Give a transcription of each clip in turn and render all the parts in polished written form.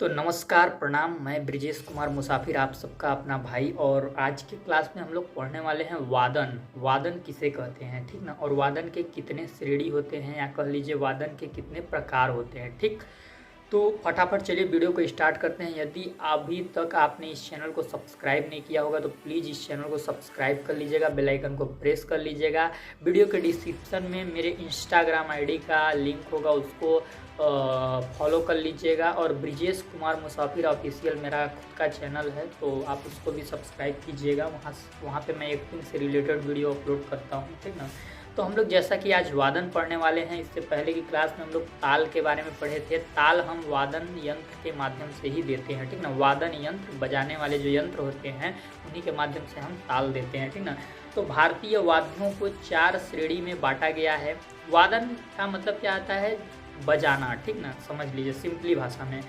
तो नमस्कार प्रणाम, मैं ब्रिजेश कुमार मुसाफिर आप सबका अपना भाई। और आज की क्लास में हम लोग पढ़ने वाले हैं वादन। वादन किसे कहते हैं, ठीक ना। और वादन के कितने श्रेणी होते हैं या कह लीजिए वादन के कितने प्रकार होते हैं, ठीक। तो फटाफट चलिए वीडियो को स्टार्ट करते हैं। यदि अभी तक आपने इस चैनल को सब्सक्राइब नहीं किया होगा तो प्लीज़ इस चैनल को सब्सक्राइब कर लीजिएगा, बेल आइकन को प्रेस कर लीजिएगा। वीडियो के डिस्क्रिप्शन में मेरे इंस्टाग्राम आईडी का लिंक होगा, उसको फॉलो कर लीजिएगा। और ब्रिजेश कुमार मुसाफिर ऑफिशियल मेरा खुद का चैनल है, तो आप उसको भी सब्सक्राइब कीजिएगा। वहाँ पे मैं एक्टिंग से रिलेटेड वीडियो अपलोड करता हूँ, ठीक ना। तो हम लोग जैसा कि आज वादन पढ़ने वाले हैं, इससे पहले की क्लास में हम लोग ताल के बारे में पढ़े थे। ताल हम वादन यंत्र के माध्यम से ही देते हैं, ठीक ना। वादन यंत्र, बजाने वाले जो यंत्र होते हैं उन्हीं के माध्यम से हम ताल देते हैं, ठीक ना। तो भारतीय वाद्यों को 4 श्रेणी में बांटा गया है। वादन का मतलब क्या आता है, बजाना, ठीक ना। समझ लीजिए सिंपली भाषा में,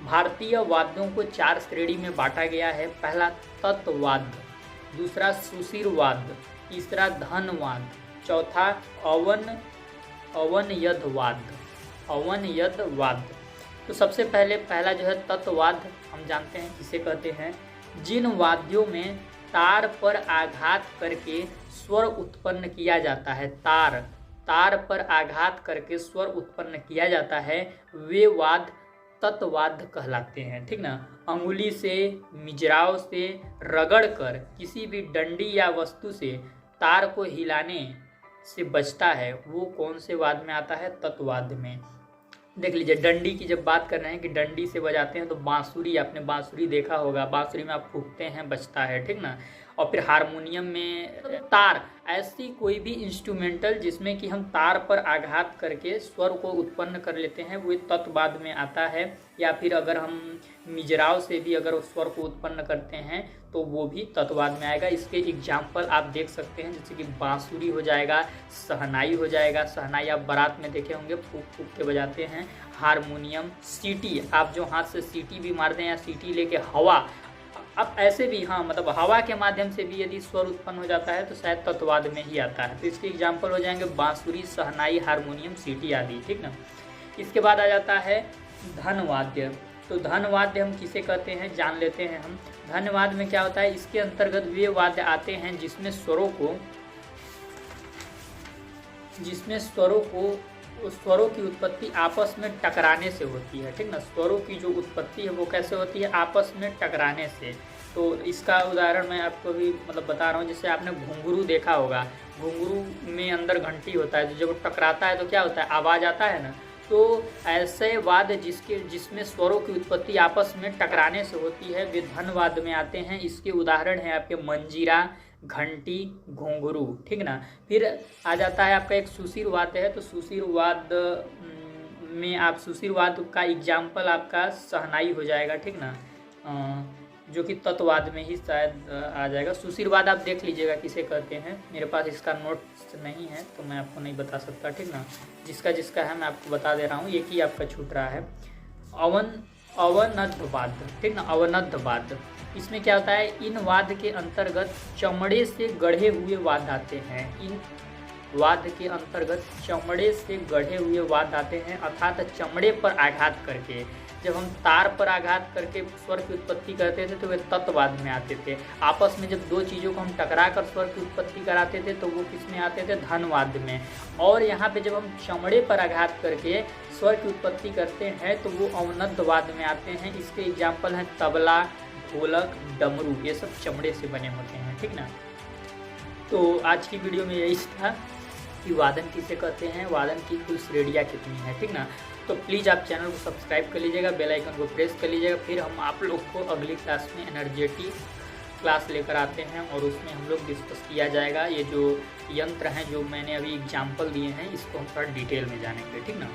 भारतीय वाद्यों को 4 श्रेणी में बांटा गया है। पहला तत्वाद्य, दूसरा सुशिर वाद्य, तीसरा धनवाद्य, चौथा अवनयद वाद्य। तो सबसे पहला जो है तत्वाद्य, हम जानते हैं किसे कहते हैं। जिन वाद्यों में तार पर आघात करके स्वर उत्पन्न किया जाता है, तार पर आघात करके स्वर उत्पन्न किया जाता है, वे वाद्य तत्वाद्य कहलाते हैं, ठीक ना। अंगुली से, मिजराव से रगड़कर किसी भी डंडी या वस्तु से तार को हिलाने से बचता है, वो कौन से वाद्य में आता है, तत्वाद्य में। देख लीजिए, डंडी की जब बात कर रहे हैं कि डंडी से बजाते हैं, तो बांसुरी, आपने बांसुरी देखा होगा, बांसुरी में आप फूंकते हैं, बजता है, ठीक ना। और फिर हारमोनियम में तार, ऐसी कोई भी इंस्ट्रूमेंटल जिसमें कि हम तार पर आघात करके स्वर को उत्पन्न कर लेते हैं, वो तत्वाद्य में आता है। या फिर अगर हम मिजराव से भी अगर स्वर को उत्पन्न करते हैं तो वो भी तत्वाद्य में आएगा। इसके एग्जाम्पल आप देख सकते हैं, जैसे कि बांसुरी हो जाएगा, शहनाई हो जाएगा, शहनाई आप बारात में देखे होंगे, फूंक फूंक के बजाते हैं। हारमोनियम, सीटी, आप जो हाथ से सीटी भी मारते हैं या सीटी लेके हवा, अब ऐसे भी, हाँ मतलब हवा के माध्यम से भी यदि स्वर उत्पन्न हो जाता है तो शायद तत्वाद्य में ही आता है। तो इसके एग्जाम्पल हो जाएंगे बांसुरी, शहनाई, हारमोनियम, सीटी आदि, ठीक ना। इसके बाद आ जाता है धनवाद्य। तो धनवाद्य हम किसे कहते हैं, जान लेते हैं हम। धनवाद्य में क्या होता है, इसके अंतर्गत वे वाद्य आते हैं जिसमें स्वरों की उत्पत्ति आपस में टकराने से होती है, ठीक ना। स्वरों की जो उत्पत्ति है वो कैसे होती है, आपस में टकराने से। तो इसका उदाहरण मैं आपको भी मतलब बता रहा हूँ। जैसे आपने घुंघरू देखा होगा, घुंघरू में अंदर घंटी होता है, तो जब टकराता है तो क्या होता है, आवाज़ आता है ना। तो ऐसे वाद्य जिसमें स्वरों की उत्पत्ति आपस में टकराने से होती है, वे धनवाद्य में आते हैं। इसके उदाहरण हैं आपके मंजीरा, घंटी, घुंघरू, ठीक ना। फिर आ जाता है आपका एक सुशिर वाद्य है। तो सुशिर वाद्य में आप, सुशिर वाद्य का एग्जाम्पल आपका शहनाई हो जाएगा, ठीक ना, जो कि तत्वाद्य में ही शायद आ जाएगा। सुशिर वाद्य आप देख लीजिएगा किसे कहते हैं, मेरे पास इसका नोट्स नहीं है तो मैं आपको नहीं बता सकता, ठीक ना। जिसका है मैं आपको बता दे रहा हूँ, एक ही आपका छूट रहा है। अवनद्ध वाद्य, ठीक ना, अवनद्ध वाद्य। इसमें क्या होता है, इन वाद्य के अंतर्गत चमड़े से गढ़े हुए वाद्य आते हैं। इन वाद्य के अंतर्गत चमड़े से गढ़े हुए वाद्य आते हैं, अर्थात चमड़े पर आघात करके। जब हम तार पर आघात करके स्वर की उत्पत्ति करते थे तो वे तत्वाद्य में आते थे। आपस में जब दो चीज़ों को हम टकरा कर स्वर की उत्पत्ति कराते थे तो वो किस में आते थे, धनवाद्य में। और यहाँ पे जब हम चमड़े पर आघात करके स्वर की उत्पत्ति करते हैं तो वो अवनद्ध वाद्य में आते हैं। इसके एग्जाम्पल हैं तबला, ढोलक, डमरू, ये सब चमड़े से बने होते हैं, ठीक ना। तो आज की वीडियो में यही था कि वादन किसे कहते हैं, वादन की कुल श्रेणियाँ कितनी है, ठीक ना। तो प्लीज़ आप चैनल को सब्सक्राइब कर लीजिएगा, बेल आइकन को प्रेस कर लीजिएगा। फिर हम आप लोग को अगली क्लास में एनर्जेटिक क्लास लेकर आते हैं और उसमें हम लोग डिस्कस किया जाएगा ये जो यंत्र हैं, जो मैंने अभी एग्जाम्पल दिए हैं, इसको हम थोड़ा डिटेल में जानेंगे, ठीक ना।